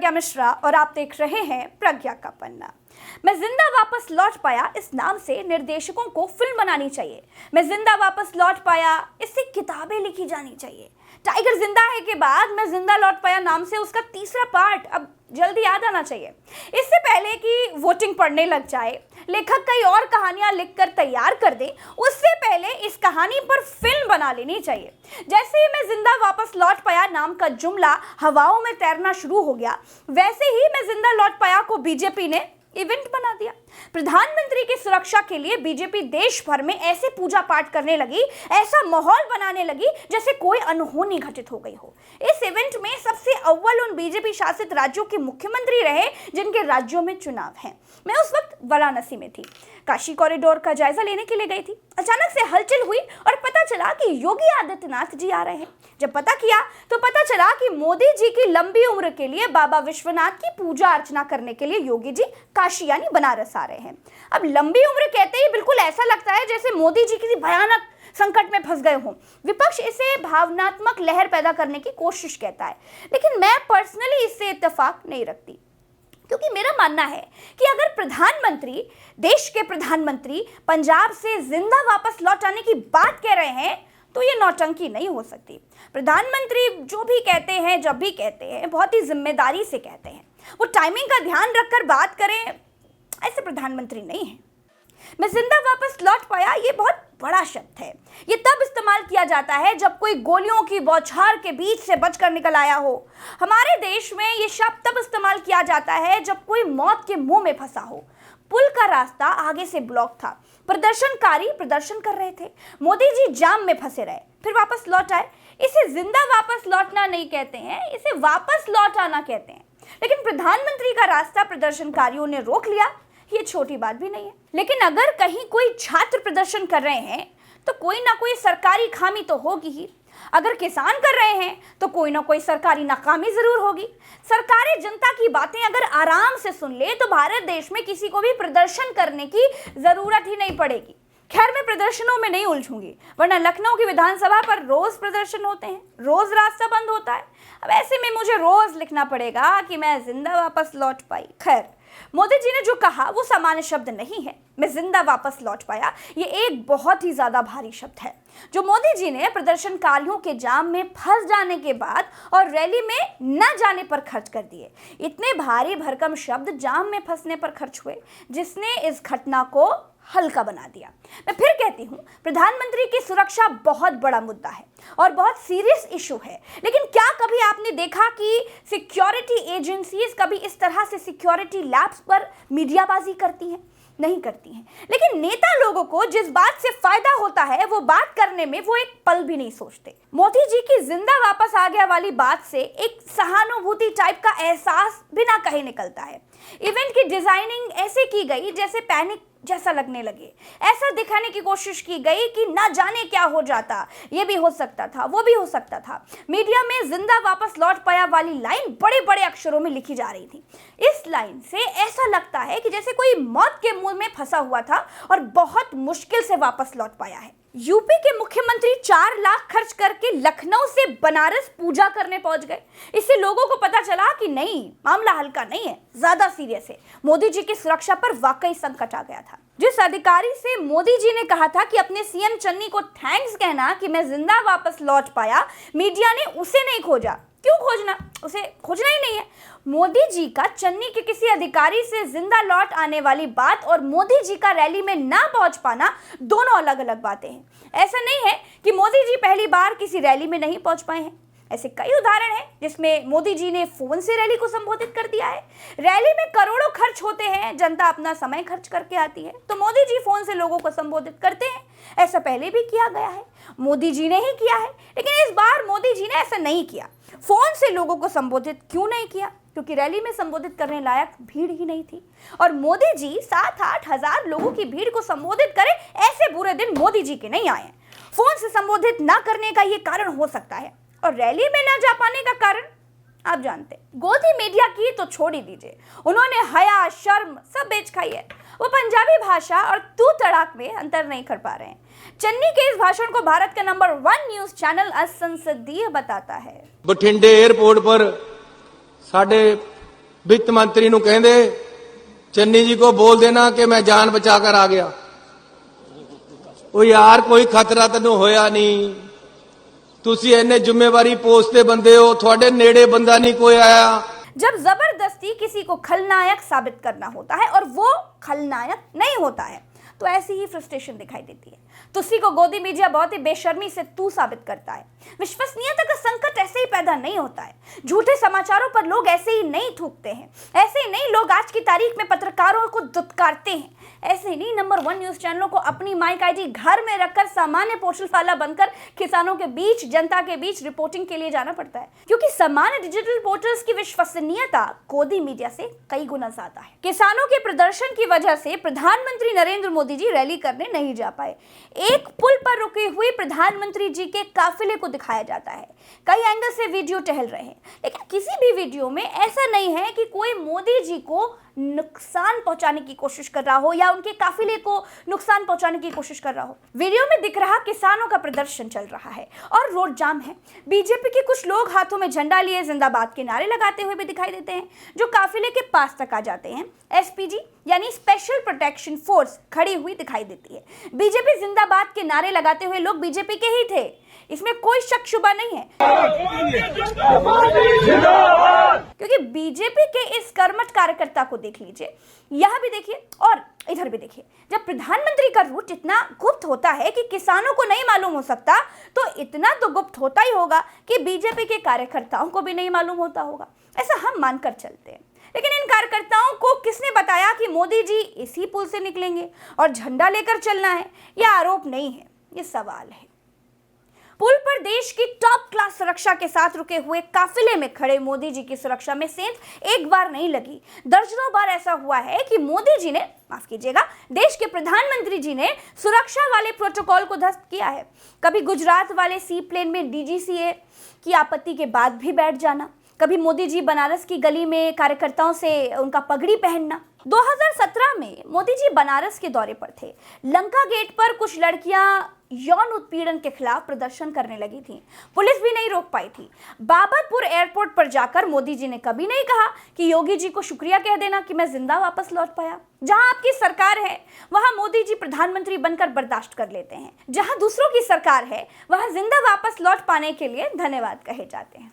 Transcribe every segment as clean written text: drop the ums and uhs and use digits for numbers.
प्रज्ञा मिश्रा और आप देख रहे हैं प्रज्ञा का पन्ना। मैं जिंदा वापस लौट पाया इस नाम से निर्देशकों को फिल्म बनानी चाहिए। मैं जिंदा वापस लौट पाया इससे किताबें लिखी जानी चाहिए। टाइगर जिंदा है के बाद मैं जिंदा लौट पाया नाम से उसका तीसरा पार्ट अब जल्दी याद आना चाहिए। इससे पहले कि वोटिंग पढ़ने लग जाए, लेखक कई और कहानियां लिखकर तैयार कर दे, उससे पहले इस कहानी पर फिल्म बना लेनी चाहिए। जैसे ही मैं जिंदा वापस लौट पाया नाम का जुमला हवाओं में तैरना शुरू हो गया, वैसे ही मैं जिंदा लौट पाया को बीजेपी ने इवेंट बना दिया। प्रधानमंत्री की सुरक्षा के लिए बीजेपी देश भर में ऐसे पूजा पाठ करने लगी, ऐसा माहौल बनाने लगी जैसे कोई अनहोनी घटित हो गई हो। इस इवेंट में सबसे अव्वल उन बीजेपी शासित राज्यों के मुख्यमंत्री रहे जिनके राज्यों में चुनाव हैं। मैं उस वक्त वाराणसी में थी, काशी कॉरिडोर का जायजा लेने के लिए गई थी। अचानक से हलचल हुई और पता चला कि योगी आदित्यनाथ जी आ रहे हैं। जब पता किया तो पता चला कि मोदी जी की लंबी उम्र के लिए बाबा विश्वनाथ की पूजा अर्चना करने के लिए योगी जी काशी यानी बनारस आ रहे हैं। अब लंबी उम्र कहते ही बिल्कुल ऐसा लगता है जैसे मोदी जी किसी भयानक संकट में फंस गए हों। विपक्ष इसे भावनात्मक लहर पैदा करने की कोशिश कहता है, लेकिन मैं पर्सनली इससे इत्तेफाक नहीं रखती, क्योंकि मेरा मानना है कि अगर प्रधानमंत्री, देश के प्रधानमंत्री पंजाब से जिंदा वापस लौट आने की बात कह रहे हैं तो ये नौटंकी नहीं हो सकती। प्रधानमंत्री जो भी कहते हैं, जब भी कहते हैं, बहुत ही जिम्मेदारी से कहते हैं। वो टाइमिंग का ध्यान रखकर बात करें, ऐसे प्रधानमंत्री नहीं है। मैं जिंदा वापस लौट पाया ये बहुत बड़ा शब्द है। ये तब इस्तेमाल किया जाता है जब कोई गोलियों की बौछार के बीच से बचकर निकल आया हो। हमारे देश में ये शब्द तब इस्तेमाल किया जाता है जब कोई मौत के मुंह में फंसा हो। पुल का रास्ता आगे से ब्लॉक था, प्रदर्शनकारी प्रदर्शन कर रहे थे, मोदी जी जाम में फंसे रहे, फिर वापस लौट आए। इसे जिंदा वापस लौटना नहीं कहते हैं, इसे वापस लौट आना कहते हैं। लेकिन प्रधानमंत्री का रास्ता प्रदर्शनकारियों ने रोक लिया, ये छोटी बात भी नहीं है। लेकिन अगर कहीं कोई छात्र प्रदर्शन कर रहे हैं तो कोई ना कोई सरकारी खामी तो होगी ही। अगर किसान कर रहे हैं तो कोई ना कोई सरकारी नाकामी जरूर होगी। सरकारें जनता की बातें अगर आराम से सुन ले तो भारत देश में किसी को भी प्रदर्शन करने की जरूरत ही नहीं पड़ेगी। खैर, मैं प्रदर्शनों में नहीं उलझूंगी, वरना लखनऊ की विधानसभा पर रोज प्रदर्शन होते हैं, रोज रास्ता बंद होता है। अब ऐसे में मुझे रोज लिखना पड़ेगा कि मैं जिंदा वापस लौट पाई। खैर, मोदी जी ने जो कहा वो सामान्य शब्द नहीं है। मैं जिंदा वापस लौट पाया ये एक बहुत ही ज्यादा भारी शब्द है, जो मोदी जी ने प्रदर्शनकारियों के जाम में फंस जाने के बाद और रैली में न जाने पर खर्च कर दिए। इतने भारी भरकम शब्द जाम में फंसने पर खर्च हुए, जिसने इस घटना को हल्का बना दिया। मैं फिर कहती हूँ, प्रधानमंत्री की सुरक्षा बहुत बड़ा मुद्दा है और बहुत सीरियस इशू है। लेकिन क्या कभी आपने देखा कि सिक्योरिटी एजेंसीज कभी इस तरह से सिक्योरिटी लैब्स पर मीडियाबाजी करती हैं? नहीं करती हैं। लेकिन नेता लोगों को जिस बात से फायदा होता है वो बात करने में वो एक पल भी नहीं सोचते। मोदी जी की जिंदा वापस आ गया वाली बात से एक सहानुभूति टाइप का एहसास बिना कहे निकलता है। इवेंट की डिजाइनिंग ऐसे की गई जैसे पैनिक जैसा लगने लगे। ऐसा दिखाने की कोशिश की गई कि ना जाने क्या हो जाता, ये भी हो सकता था, वो भी हो सकता था। मीडिया में जिंदा वापस लौट पाया वाली लाइन बड़े बड़े अक्षरों में लिखी जा रही थी। इस लाइन से ऐसा लगता है कि जैसे कोई मौत के मुंह में फंसा हुआ था और बहुत मुश्किल से वापस लौट पाया है। यूपी के मुख्यमंत्री 4 लाख खर्च करके लखनऊ से बनारस पूजा करने पहुंच गए। इससे लोगों को पता चला कि नहीं, मामला हल्का नहीं है, ज्यादा सीरियस है। मोदी जी की सुरक्षा पर वाकई संकट आ गया था। जिस अधिकारी से मोदी जी ने कहा था कि अपने सीएम चन्नी को थैंक्स कहना कि मैं जिंदा वापस लौट पाया, मीडिया ने उसे नहीं खोजा। क्यों खोजना? उसे खोजना ही नहीं है। मोदी जी का चन्नी के किसी अधिकारी से जिंदा लौट आने वाली बात और मोदी जी का रैली में ना पहुंच पाना दोनों अलग अलग बातें हैं। ऐसा नहीं है कि मोदी जी पहली बार किसी रैली में नहीं पहुंच पाए हैं। ऐसे कई उदाहरण हैं जिसमें मोदी जी ने फोन से रैली को संबोधित कर दिया है। रैली में करोड़ों खर्च होते हैं, जनता अपना समय खर्च करके आती है, तो मोदी जी फोन से लोगों को संबोधित करते हैं। ऐसा पहले भी किया गया है, मोदी जी ने ही किया है। लेकिन इस बार मोदी जी ने ऐसा नहीं किया। फोन से लोगों को संबोधित क्यों नहीं किया? क्योंकि रैली में संबोधित करने लायक भीड़ ही नहीं थी। और मोदी जी 7-8 हजार लोगों की भीड़ को संबोधित करें, ऐसे बुरे दिन मोदी जी के नहीं आए। फोन से संबोधित ना करने का ये कारण हो सकता है, और रैली में न जा पाने का कारण आप जानते हैं। गोदी मीडिया की तो छोड़ ही दीजिए, उन्होंने हया शर्म सब बेच खाई है। वो पंजाबी भाषा और तू तड़ाक में अंतर नहीं कर पा रहे हैं। चन्नी के इस भाषण को भारत का नंबर 1 न्यूज चैनल असंसदीय बताता है। बठिंडे एयरपोर्ट पर साढ़े वित्त मंत्री नूं कहंदे चन्नी जी को बोल देना कि मैं जान बचाकर आ गया। ओ यार कोई खतरा तैनूं होया नहीं, तुसी इन्ने जिम्मेवारी पोस्ट ते बंदे हो, थोड़े नेड़े बंदा नहीं कोई आया। जब जबरदस्ती किसी को खलनायक साबित करना होता है और वो खलनायक नहीं होता है तो ऐसी ही फ्रस्ट्रेशन दिखाई देती है। तुसी को गोदी मीडिया बहुत ही बेशर्मी से तू साबित करता है। विश्वसनीयता का संकट ऐसे ही पैदा नहीं होता है। झूठे समाचारों पर लोग ऐसे ही नहीं थूकते हैं। ऐसे ही नहीं लोग आज की तारीख में पत्रकारों को दुत्कारते हैं। ऐसे ही नहीं नंबर 1 न्यूज चैनलों को अपनी माइक आईडी घर में रखकर सामान्य पोर्टल वाला बनकर किसानों के बीच, जनता के बीच रिपोर्टिंग के लिए जाना पड़ता है, क्योंकि सामान्य डिजिटल पोर्टल्स की विश्वसनीयता गोदी मीडिया से कई गुना ज्यादा है। किसानों के प्रदर्शन की वजह से प्रधानमंत्री नरेंद्र मोदी जी रैली करने नहीं जा पाए। एक पुल पर रुके हुए प्रधानमंत्री जी के काफिले को दिखाया जाता है। कई एंगल से वीडियो टहल रहे हैं, लेकिन किसी भी वीडियो में ऐसा नहीं है कि कोई मोदी जी को नुकसान पहुंचाने की कोशिश कर रहा हो या उनके काफिले को नुकसान पहुंचाने की कोशिश कर रहा हो। वीडियो में दिख रहा किसानों का प्रदर्शन चल रहा है और रोड जाम है। बीजेपी के कुछ लोग हाथों में झंडा लिए जिंदाबाद के नारे लगाते हुए भी दिखाई देते हैं। जो काफिले के पास तक आ जाते हैं, एसपीजी यानी स्पेशल प्रोटेक्शन फोर्स खड़ी हुई दिखाई देती है। बीजेपी जिंदाबाद के नारे लगाते हुए लोग बीजेपी के ही थे, इसमें कोई शक शुबा नहीं है, क्योंकि बीजेपी के इस कर्मठ कार्यकर्ता को देख लीजिए, यहां भी देखिए और इधर भी देखिए। जब प्रधानमंत्री का रूट इतना गुप्त होता है कि किसानों को नहीं मालूम हो सकता, तो इतना तो गुप्त होता ही होगा कि बीजेपी के कार्यकर्ताओं को भी नहीं मालूम होता होगा। ऐसा हम मानकर चलते हैं। लेकिन इन कार्यकर्ताओं को किसने बताया कि मोदी जी इसी पुल से निकलेंगे और झंडा लेकर चलना है? यह आरोप नहीं है, यह सवाल है। पुल पर देश की टॉप क्लास सुरक्षा के साथ रुके हुए काफिले में खड़े मोदी जी की सुरक्षा में सेंध एक बार नहीं लगी, दर्जनों बार ऐसा हुआ है कि मोदी जी ने, माफ कीजिएगा, देश के प्रधानमंत्री जी ने सुरक्षा वाले प्रोटोकॉल को ध्वस्त किया है। कभी गुजरात वाले सी प्लेन में डीजीसीए की आपत्ति के बाद भी बैठ जाना, कभी मोदी जी बनारस की गली में कार्यकर्ताओं से उनका पगड़ी पहनना। 2017 में मोदी जी बनारस के दौरे पर थे। लंका गेट पर कुछ लड़कियां यौन उत्पीड़न के खिलाफ प्रदर्शन करने लगी थी, पुलिस भी नहीं रोक पाई थी। बाबरपुर एयरपोर्ट पर जाकर मोदी जी ने कभी नहीं कहा कि योगी जी को शुक्रिया कह देना कि मैं जिंदा वापस लौट पाया। जहां आपकी सरकार है वहां मोदी जी प्रधानमंत्री बनकर बर्दाश्त कर लेते हैं, जहां दूसरों की सरकार है वहां जिंदा वापस लौट पाने के लिए धन्यवाद कहे जाते हैं।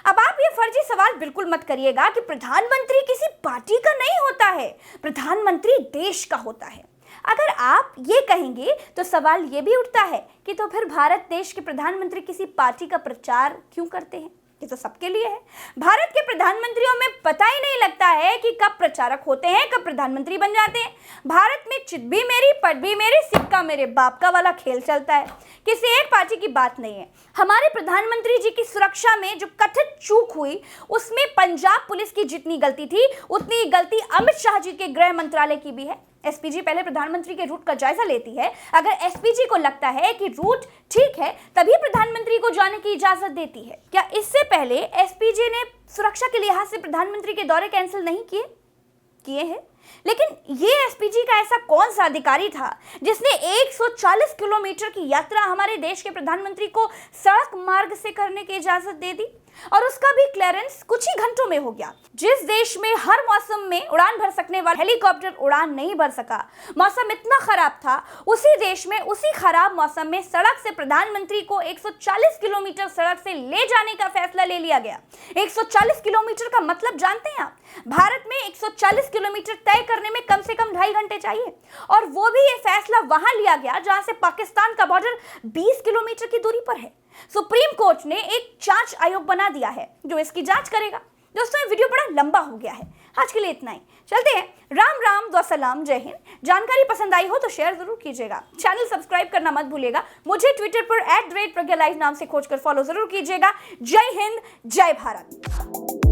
अब आप ये फर्जी सवाल बिल्कुल मत करिएगा कि प्रधानमंत्री किसी पार्टी का नहीं होता है, प्रधानमंत्री देश का होता है। अगर आप ये कहेंगे तो सवाल ये भी उठता है कि तो फिर भारत देश के प्रधानमंत्री किसी पार्टी का प्रचार क्यों करते हैं? ये तो सबके लिए है। भारत के प्रधानमंत्रियों में पता ही नहीं लगता है कि कब प्रचारक होते हैं, कब प्रधानमंत्री बन जाते हैं। भारत में चित भी मेरी, पट भी मेरी, सिक्का मेरे बाप का वाला खेल चलता है। किसी एक पार्टी की बात नहीं है। हमारे प्रधानमंत्री जी की सुरक्षा में जो कथित चूक हुई, उसमें पंजाब पुलिस की जितनी गलती थी उतनी गलती अमित शाह जी के गृह मंत्रालय की भी है। एसपीजी पहले प्रधानमंत्री के रूट का जायजा लेती है। अगर एसपीजी को लगता है कि रूट ठीक है तभी प्रधानमंत्री को जाने की इजाजत देती है। क्या इससे पहले एसपीजी ने सुरक्षा के लिहाज से प्रधानमंत्री के दौरे कैंसिल नहीं किए हैं? लेकिन ये एसपीजी का ऐसा कौन सा अधिकारी था जिसने 140 किलोमीटर की यात्रा हमारे देश के प्रधानमंत्री को सड़क मार्ग से करने की इजाजत दे दी, और उसका भी क्लियरेंस कुछ ही घंटों में हो गया। जिस देश में हर मौसम में उड़ान भर सकने वाला हेलीकॉप्टर उड़ान नहीं भर सका, मौसम इतना खराब था, उसी देश में उसी खराब मौसम में सड़क से प्रधानमंत्री को 140 किलोमीटर सड़क से ले जाने का फैसला ले लिया गया। 140 किलोमीटर का मतलब जानते हैं आप? भारत में 140 किलोमीटर तय करने में कम से कम 2.5 घंटे चाहिए, और वो भी ये फैसला वहां लिया गया जहां से पाकिस्तान का बॉर्डर 20 किलोमीटर की दूरी पर है। सुप्रीम कोर्ट ने एक जांच आयोग बना दिया है जो इसकी जांच करेगा। दोस्तों, ये वीडियो बड़ा लंबा हो गया है, आज के लिए इतना ही। चलते हैं। राम राम, दो सलाम, जय हिंद। जानकारी पसंद आई हो तो शेयर जरूर कीजिएगा, चैनल सब्सक्राइब करना मत भूलिएगा। मुझे ट्विटर पर @प्रज्ञा लाइव नाम से खोजकर फॉलो जरूर कीजिएगा। जय हिंद, जय भारत।